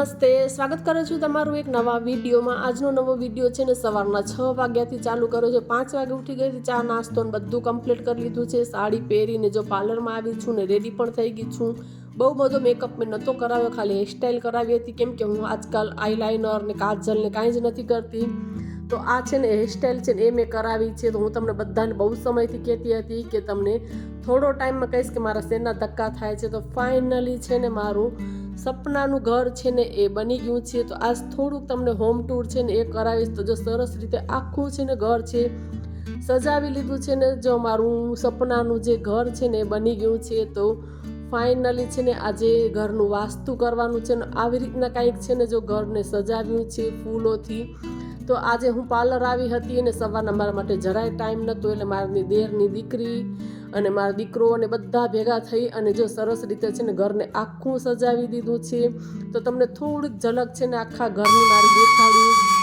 નમસ્તે, સ્વાગત કરું છું તમારું એક નવા વિડીયોમાં। આજનો નવો વિડીયો છે ને સવારના 6 વાગ્યાથી ચાલુ કર્યો છે। 5 વાગે ઉઠી ગઈ, ચા નાસ્તો ને બધું કમ્પ્લીટ કરી લીધું છે। સાડી પહેરીને જો પાર્લરમાં આવી છું ને રેડી પણ થઈ ગઈ છું। બહુ બધો મેકઅપ મેં નહોતો કરાવ્યો, ખાલી હેરસ્ટાઈલ કરાવી હતી, કેમ કે હું આજકાલ આઈલાઇનર ને કાજલ ને કાંઈ જ નથી કરતી। તો આ છે ને હેરસ્ટાઈલ છે ને એ મેં કરાવી છે। તો હું તમને બધાને બહુ સમયથી કહેતી હતી કે તમને થોડો ટાઈમમાં કહીશ કે મારા શેરના ધક્કા થાય છે। તો ફાઇનલી છે ને મારું સપનાનું ઘર છે ને એ બની ગયું છે। તો આજ થોડુંક તમને હોમ ટૂર છે ને એ કરાવીશ। તો જો સરસ રીતે આખું છે ને ઘર છે સજાવી લીધું છે ને, જો મારું સપનાનું જે ઘર છે ને એ બની ગયું છે। તો ફાઇનલી છે ને આજે ઘરનું વાસ્તુ કરવાનું છે ને આવી રીતના કાંઈક છે ને જો ઘરને સજાવ્યું છે ફૂલોથી। તો આજે હું પાર્લર આવી હતી અને સવારના મારા માટે જરાય ટાઈમ નહોતો, એટલે મારી દેરની દીકરી અને મારા દીકરો અને બધા ભેગા થઈ અને જો સરસ રીતે છે ને ઘરને આખું સજાવી દીધું છે। તો તમને થોડીક ઝલક છે ને આખા ઘરની મારી દેખાડું।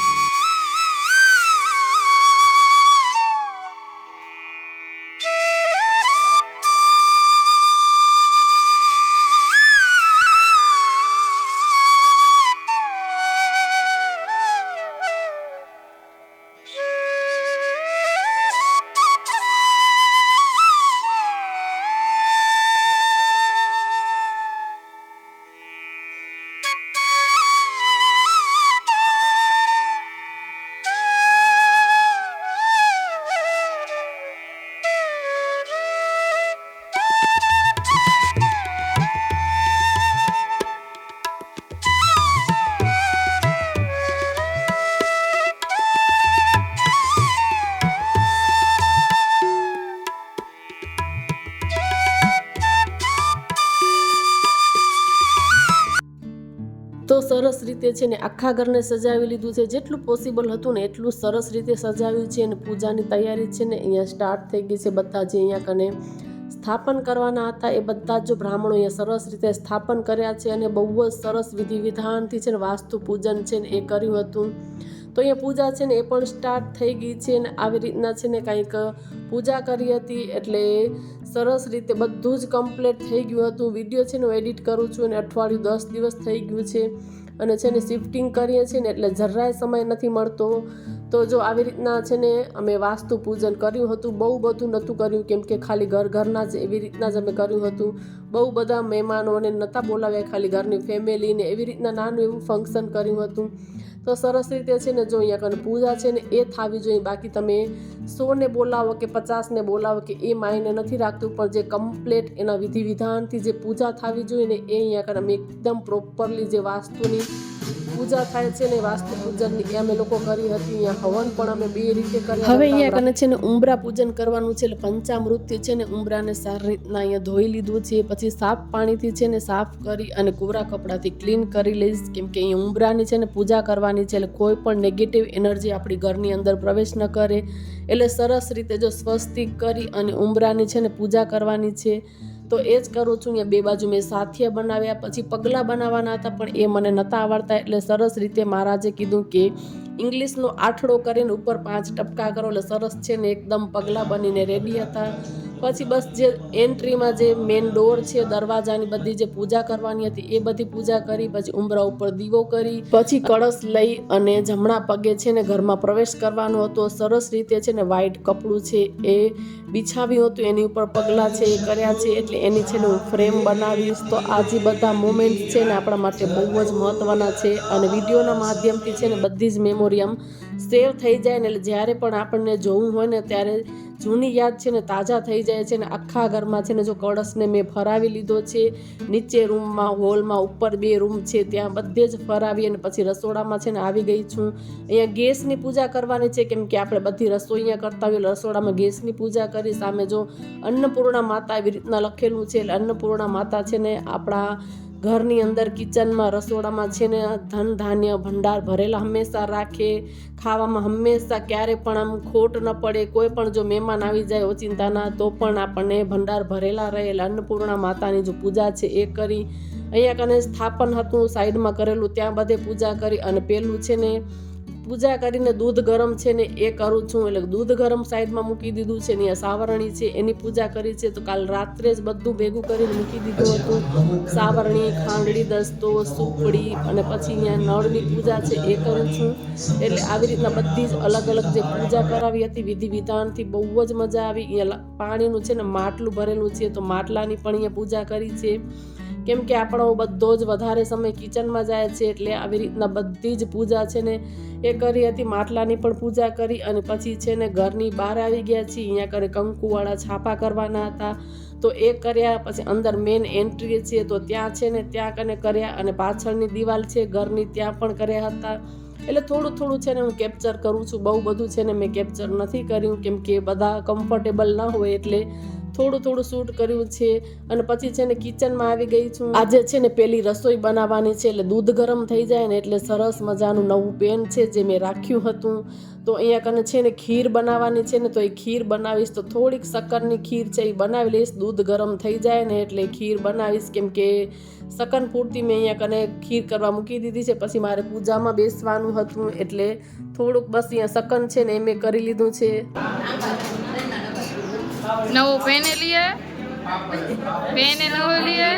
તો સરસ રીતે છે ને આખા ઘરને સજાવી લીધું છે। જેટલું પોસિબલ હતું ને એટલું સરસ રીતે સજાવ્યું છે અને પૂજાની તૈયારી છે ને અહીંયા સ્ટાર્ટ થઈ ગઈ છે। બધા જે અહીંયા કને સ્થાપન કરવાના હતા એ બધા જ બ્રાહ્મણો અહીંયા સરસ રીતે સ્થાપન કર્યા છે અને બહુ જ સરસ વિધિ વિધાનથી છે ને વાસ્તુ પૂજન છે ને એ કર્યું હતું। તો અહીંયા પૂજા છે ને એ પણ સ્ટાર્ટ થઈ ગઈ છે અને આવી રીતના છે ને કંઈક પૂજા કરી હતી, એટલે સરસ રીતે બધું જ કમ્પ્લીટ થઈ ગયું હતું। વિડીયો છે ને હું એડિટ કરું છું અને અઠવાડિયું 10 દિવસ થઈ ગયું છે અને છે ને શિફ્ટિંગ કરીએ છીએ ને એટલે જરાય સમય નથી મળતો। તો જો આવી રીતના છે ને અમે વાસ્તુ પૂજન કર્યું હતું। બહુ બધું નહોતું કર્યું, કેમ કે ખાલી ઘરના જ એવી રીતના જ અમે કર્યું હતું। બહુ બધા મહેમાનોને નહોતા બોલાવ્યા, ખાલી ઘરની ફેમિલીને એવી રીતના નાનું એવું ફંક્શન કર્યું હતું। તો સરસ રીતે છે ને જો અહીંયા કને પૂજા છે ને એ થવી જોઈએ। બાકી તમે 100ને બોલાવો કે 50ને બોલાવો કે એ માયને નથી રાખતું, પણ જે કમ્પ્લીટ એના વિધિ વિધાનથી જે પૂજા થવી જોઈએ ને એ અહીંયા કને અમે એકદમ પ્રોપરલી જે વાસ્તુની પૂજા થાય છે ને વાસ્તુ પૂજનની એ અમે લોકો કરી હતી। અહીંયા હવન પણ અમે 2 રીતે કર્યા। હવે અહીંયા કને છે ને ઉંબરા પૂજન કરવાનું છે, એટલે પંચામૃતથી છે ને ઉંબરાને સારી રીતના અહીંયા ધોઈ લીધું છે। પછી સાફ પાણીથી છે ને સાફ કરી અને કોરા કપડાથી ક્લીન કરી લઈશ, કેમ કે અહીંયા ઉંબરાની છે ને પૂજા કરવાની છે, એટલે કોઈ પણ નેગેટિવ એનર્જી આપણી ઘરની અંદર પ્રવેશ ન કરે। એટલે સરસ રીતે જો સ્વસ્તિક કરી અને ઉંબરાની છે ને પૂજા કરવાની છે। તો એ જ કરું છું। અહીંયા 2 બાજુ મેં સાથિયા બનાવ્યા, પછી પગલાં બનાવવાના હતા પણ એ મને નહોતા આવડતા, એટલે સરસ રીતે મહારાજે કીધું કે ઇંગ્લિશનો આઠડો કરીને ઉપર 5 ટપકા કરો એટલે સરસ છે ને એકદમ પગલાં બનીને રેડી હતા। પછી બસ જે એન્ટ્રીમાં જે મેઇન ડોર છે દરવાજાની બધી જે પૂજા કરવાની હતી એ બધી પૂજા કરી, પછી ઉંબરા ઉપર દીવો કરી, પછી કળશ લઈ અને જમણા પગે છે ને ઘરમાં પ્રવેશ કરવાનો હતો। સરસ રીતે છે ને વ્હાઈટ કપડું છે એ બિછાવ્યું હતું, એની ઉપર પગલાં છે એ કર્યા છે, એટલે એની છે ને હું ફ્રેમ બનાવીશ। તો આ જે બધા મોમેન્ટ છે ને આપણા માટે બહુ જ મહત્વના છે અને વિડીયોના માધ્યમથી છે ને બધી જ મેમોરી આમ સેવ થઈ જાય ને, એટલે જ્યારે પણ આપણને જોવું હોય ને ત્યારે જૂની યાદ છે ને તાજા થઈ જાય છે। ને આખા ઘરમાં છે ને જો કળશને મેં ફરાવી લીધો છે, નીચે રૂમમાં, હોલમાં, ઉપર 2 રૂમ છે ત્યાં બધે જ ફરાવી અને પછી રસોડામાં છે ને આવી ગઈ છું। અહીંયા ગેસની પૂજા કરવાની છે, કેમ કે આપણે બધી રસોઈ અહીંયા કરતા હોઈએ, રસોડામાં ગેસની પૂજા કરી। સામે જો અન્નપૂર્ણા માતા એવી રીતના લખેલું છે, એટલે અન્નપૂર્ણા માતા છે ને આપણા ઘરની અંદર કિચનમાં રસોડામાં છે ને ધન ધાન્ય ભંડાર ભરેલા હંમેશા રાખે। ખાવામાં હંમેશા ક્યારે પણ આમ ખોટ ન પડે, કોઈ પણ જો મહેમાન આવી જાય ઓચિંતાના તો પણ આપણને ભંડાર ભરેલા રહે। એટલે અન્નપૂર્ણા માતાની જો પૂજા છે એ કરી। અહીંયા કને સ્થાપન હતું સાઈડમાં કરેલું, ત્યાં બધે પૂજા કરી અને પેલું છે ને પૂજા કરીને દૂધ ગરમ છે ને એ કરું છું, એટલે દૂધ ગરમ સાઈડમાં મૂકી દીધું છે ને અહીંયા સાવરણી છે એની પૂજા કરી છે. તો કાલ રાત્રે જ બધું ભેગું કરીને મૂકી દીધું હતું. સાવરણી, ખાંડડી, દસ્તો, સુપડી અને પછી અહીંયા નળની પૂજા છે એ કરું છું. એટલે આવી રીતના બધી જ અલગ અલગ જે પૂજા કરાવી હતી વિધિ વિધાનથી બહુ જ મજા આવી. અહીંયા પાણીનું છે ને માટલું ભરેલું છે તો માટલાની પણ અહીંયા પૂજા કરી છે. કેમ કે આપણો બધો જ વધારે સમય કિચનમાં જાય છે, એટલે આવી રીતના બધી જ પૂજા છે ને એ કરી હતી. માટલાની પણ પૂજા કરી અને પછી છે ને ઘરની બહાર આવી ગયા છીએ. અહીંયા કરે કંકુવાળા છાપા કરવાના હતા તો એ કર્યા. પછી અંદર મેન એન્ટ્રી છે તો ત્યાં છે ને ત્યાં કને કર્યા અને પાછળની દિવાલ છે ઘરની ત્યાં પણ કર્યા હતા. એટલે થોડું થોડું છે ને હું કેપ્ચર કરું છું, બહુ બધું છે ને મેં કેપ્ચર નથી કર્યું કેમ કે બધા કમ્ફર્ટેબલ ના હોય એટલે થોડું થોડું શૂટ કર્યું છે. અને પછી છે ને કિચનમાં આવી ગઈ છું. આજે છે ને પેલી રસોઈ બનાવવાની છે, એટલે દૂધ ગરમ થઈ જાય ને એટલે સરસ મજાનું નવું પેન છે જે મેં રાખ્યું હતું. તો અહીંયા કને છે ને ખીર બનાવવાની છે ને તો એ ખીર બનાવીશ. તો થોડીક શક્કરની ખીર છે એ બનાવી લઈશ. દૂધ ગરમ થઈ જાય ને એટલે ખીર બનાવીશ કેમ કે સકન પૂરતી મેં અહીંયા કને ખીર કરવા મૂકી દીધી છે. પછી મારે પૂજામાં બેસવાનું હતું એટલે થોડુંક બસ અહીંયા સકન છે ને એ મેં કરી લીધું છે. नवो पेन लिए पेन नवो लिए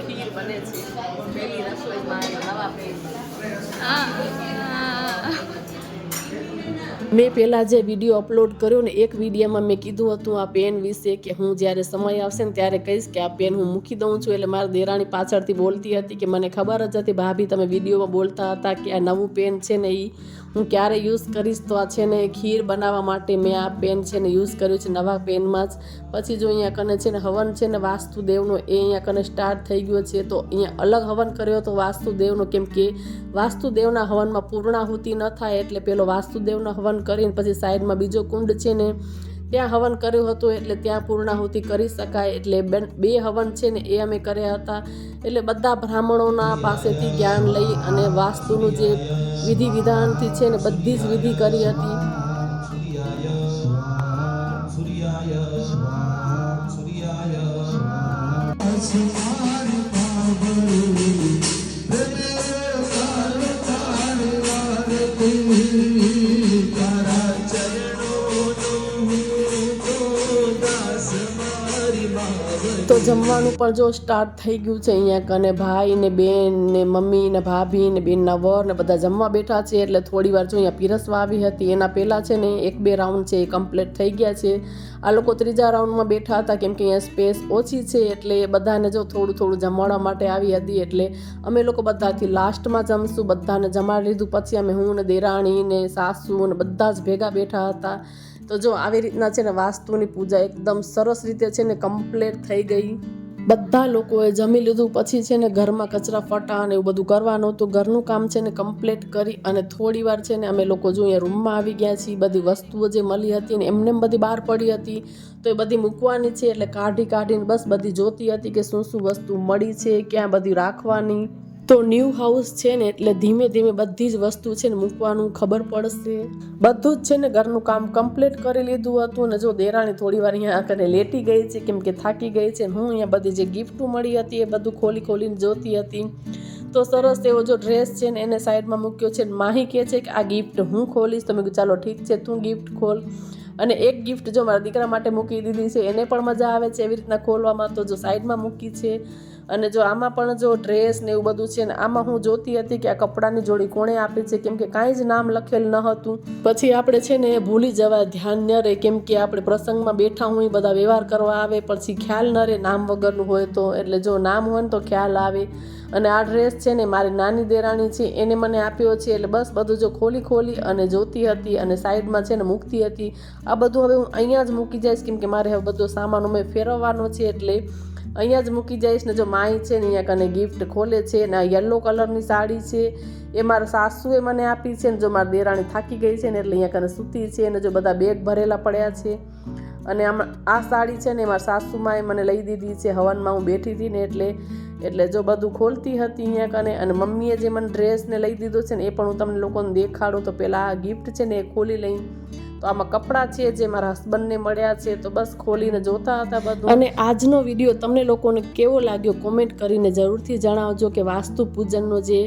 ખીર બને છે પેલી રસોઈમાં નવા પેન. મેં પહેલાં જે વિડીયો અપલોડ કર્યો ને એક વિડીયોમાં મેં કીધું હતું આ પેન વિશે કે હું જ્યારે સમય આવશે ને ત્યારે કહીશ કે આ પેન હું મૂકી દઉં છું. એટલે મારા દેરાણી પાછળથી બોલતી હતી કે મને ખબર જ હતી ભાભી તમે વિડીયોમાં બોલતા હતા કે આ નવું પેન છે ને એ હું ક્યારે યુઝ કરીશ. તો આ છે ને ખીર બનાવવા માટે મેં આ પેન છે ને યુઝ કર્યું છે નવા પેનમાં જ. પછી જો અહીંયા કને છે ને હવન છે ને વાસ્તુદેવનો એ અહીંયા કને સ્ટાર્ટ થઈ ગયો છે. તો અહીંયા અલગ હવન કર્યો હતો વાસ્તુદેવનો કેમ કે વાસ્તુદેવના હવનમાં પૂર્ણાહુતિ ન થાય એટલે પેલો વાસ્તુદેવનો હવન કરીને પછી સાઈડમાં બીજો કુંડ છે ને ત્યાં હવન કર્યું હતું એટલે ત્યાં પૂર્ણાહુતિ કરી શકાય. એટલે બે હવન છે ને એ અમે કર્યા હતા. એટલે બધા બ્રાહ્મણોના પાસેથી જ્ઞાન લઈ અને વાસ્તુનું જે વિધિ વિધાનથી છે ને બધી જ વિધિ કરી હતી. તો જમવાનું પણ જો સ્ટાર્ટ થઈ ગયું છે. અહીંયા કને ભાઈ ને બેન ને મમ્મી ને ભાભી ને બેનના વર ને બધા જમવા બેઠા છે. એટલે થોડી વાર જો અહીંયા પીરસવા આવી હતી. એના પહેલાં છે ને 1-2 રાઉન્ડ છે એ કમ્પ્લીટ થઈ ગયા છે. આ લોકો ત્રીજા રાઉન્ડમાં બેઠા હતા કેમ કે અહીંયા સ્પેસ ઓછી છે એટલે બધાને જો થોડું થોડું જમાડવા માટે આવી હતી. એટલે અમે લોકો બધાથી લાસ્ટમાં જમશું. બધાને જમાડી લીધું પછી અમે હું ને દેરાણી ને સાસુ ને બધા જ ભેગા બેઠા હતા. તો જો આવી રીતના છે ને વાસ્તુની પૂજા એકદમ સરસ રીતે છે ને કમ્પ્લીટ થઈ ગઈ. બધા લોકોએ જમી લીધું પછી છે ને ઘરમાં કચરા ફટા અને એવું બધું કરવાનું હતું. ઘરનું કામ છે ને કમ્પ્લીટ કરી અને થોડી વાર છે ને અમે લોકો જો અહીંયા રૂમમાં આવી ગયા છીએ. બધી વસ્તુઓ જે મળી હતી ને એમને બધી બહાર પડી હતી તો એ બધી મૂકવાની છે. એટલે કાઢીને બસ બધી જોતી હતી કે શું શું વસ્તુ મળી છે, ક્યાં બધી રાખવાની. તો ન્યૂ હાઉસ છે ને એટલે ધીમે ધીમે બધી જ વસ્તુ છે ને મૂકવાનું ખબર પડશે. બધું જ છે ને ઘરનું કામ કમ્પ્લીટ કરી લીધું હતું. ને જો દેરાણી થોડી વાર અહીંયા આખરે લેટી ગઈ છે કેમ કે થાકી ગઈ છે. હું અહીંયા બધી જે ગિફ્ટો મળી હતી એ બધું ખોલીને જોતી હતી. તો સરસ એવો જો ડ્રેસ છે ને એને સાઈડમાં મૂક્યો છે. માહી કહે છે કે આ ગિફ્ટ હું ખોલીશ. તો મેં કીધું ચાલો ઠીક છે તું ગિફ્ટ ખોલ. અને એક ગિફ્ટ જો મારા દીકરા માટે મૂકી દીધી છે, એને પણ મજા આવે છે એવી રીતના ખોલવામાં. તો જો સાઈડમાં મૂકી છે. અને જો આમાં પણ જો ડ્રેસ ને એવું બધું છે ને આમાં હું જોતી હતી કે આ કપડાની જોડી કોણે આપી છે કેમ કે કાંઈ જ નામ લખેલ ન હતું. પછી આપણે છે ને ભૂલી જવા ધ્યાન ન રહે કેમ કે આપણે પ્રસંગમાં બેઠા હોય બધા વ્યવહાર કરવા આવે પછી ખ્યાલ ન રહે નામ વગરનું હોય તો. એટલે જો નામ હોય ને તો ખ્યાલ આવે. અને આ ડ્રેસ છે ને મારી નાની દેરાણી છે એને મને આપ્યો છે. એટલે બસ બધું જો ખોલી અને જોતી હતી અને સાઈડમાં છે ને મૂકતી હતી. આ બધું હવે હું અહીંયા જ મૂકી જઈશ કેમ કે મારે હવે બધો સામાન મેં ફેરવવાનો છે એટલે અહીંયા જ મૂકી જઈશ. ને જો માઈ છે ને અહીંયા કને ગિફ્ટ ખોલે છે ને આ યલો કલરની સાડી છે એ મારા સાસુએ મને આપી છે. ને જો મારી દેરાણી થાકી ગઈ છે ને એટલે અહીંયા કને સૂતી છે. અને જો બધા બેગ ભરેલા પડ્યા છે. અને આ સાડી છે ને મારા સાસુમાએ મને લઈ દીધી છે. હવનમાં હું બેઠી હતી ને એટલે જો બધું ખોલતી હતી અહીંયા કને. અને મમ્મીએ જે મને ડ્રેસને લઈ દીધો છે ને એ પણ હું તમને લોકોને દેખાડું. તો પહેલાં આ ગિફ્ટ છે ને એ ખોલી લઈ. તો આમાં કપડાં છે જે મારા હસબન્ડને મળ્યા છે, તો બસ ખોલીને જોતા હતા બધું. અને આજનો વિડીયો તમને લોકોને કેવો લાગ્યો કોમેન્ટ કરીને જરૂરથી જણાવજો કે વાસ્તુ પૂજનનો જે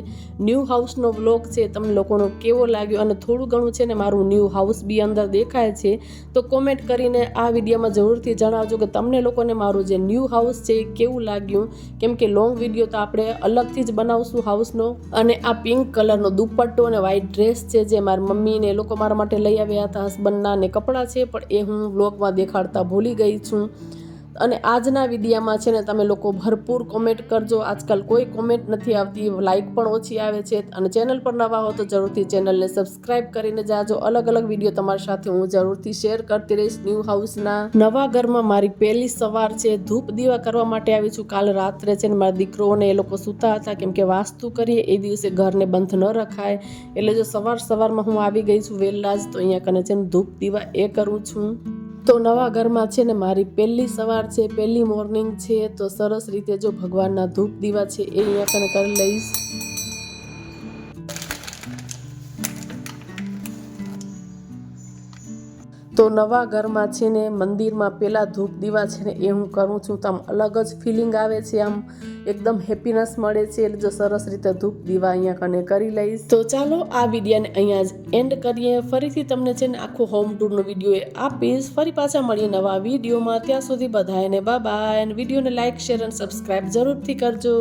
ન્યૂ હાઉસનો વ્લોગ છે તમને લોકોનો કેવો લાગ્યો. અને થોડું ઘણું છે ને મારું ન્યૂ હાઉસ બી અંદર દેખાય છે, તો કોમેન્ટ કરીને આ વિડીયોમાં જરૂરથી જણાવજો કે તમને લોકોને મારું જે ન્યૂ હાઉસ છે એ કેવું લાગ્યું. કેમ કે લોંગ વિડીયો તો આપણે અલગથી જ બનાવશું હાઉસનો. અને આ પિંક કલરનો દુપટ્ટો અને વ્હાઈટ ડ્રેસ છે જે મારી મમ્મીને એ લોકો મારા માટે લઈ આવ્યા હતા હસબન્ડના, ને કપડાં છે પણ એ હું વ્લોગમાં દેખાડતા ભૂલી ગઈ છું. અને આજના વિડીયામાં છે ને તમે લોકો ભરપૂર કોમેન્ટ કરજો. આજકાલ કોઈ કોમેન્ટ નથી આવતી, લાઇક પણ ઓછી આવે છે. અને ચેનલ પર નવા હો તો જરૂરથી ચેનલને સબસ્ક્રાઈબ કરીને જાજો. અલગ અલગ વિડીયો તમારી સાથે હું જરૂરથી શેર કરતી રહીશ. ન્યૂ હાઉસના નવા ઘરમાં મારી પહેલી સવાર છે. ધૂપ દીવા કરવા માટે આવી છું. કાલ રાત્રે છે ને મારા દીકરોને એ લોકો સૂતા હતા, કેમ કે વાસ્તુ કરીએ એ દિવસે ઘરને બંધ ન રખાય, એટલે જો સવારમાં હું આવી ગઈ છું વહેલા જ, તો અહીંયા કને છે ને ધૂપ દીવા એ કરું છું. તો નવા ઘરમાં છે ને મારી પહેલી સવાર છે, પહેલી મોર્નિંગ છે, તો સરસ રીતે જો ભગવાનના ધૂપ દીવા છે એ અહીંયા કને કરી લઈશ. તો નવા ઘરમાં છે ને મંદિરમાં પેલા ધૂપ દીવા છે ને એ હું કરું છું, તો આમ અલગ જ ફિલિંગ આવે છે, આમ એકદમ હેપીનેસ મળે છે. એટલે જો સરસ રીતે ધૂપ દીવા અહીંયા કને કરી લઈશ. તો ચાલો આ વિડીયોને અહીંયા જ એન્ડ કરીએ. ફરીથી તમને છે ને આખો હોમ ટૂરનો વિડીયો એ આપીશ. ફરી પાછા મળીએ નવા વિડીયોમાં. ત્યાં સુધી બધાને બાય બાય. અને વિડીયોને લાઇક, શેર અને સબસ્ક્રાઈબ જરૂરથી કરજો.